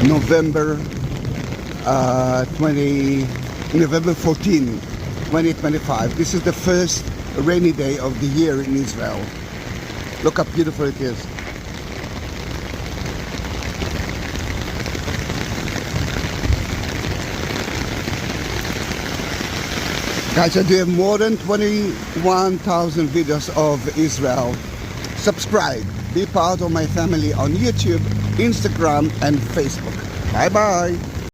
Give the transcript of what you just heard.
November 14, 2025. This is the first rainy day of the year in Israel. Look how beautiful it is. Guys, I do have more than 21,000 videos of Israel. Subscribe, be part of my family on YouTube, Instagram, and Facebook. Bye bye.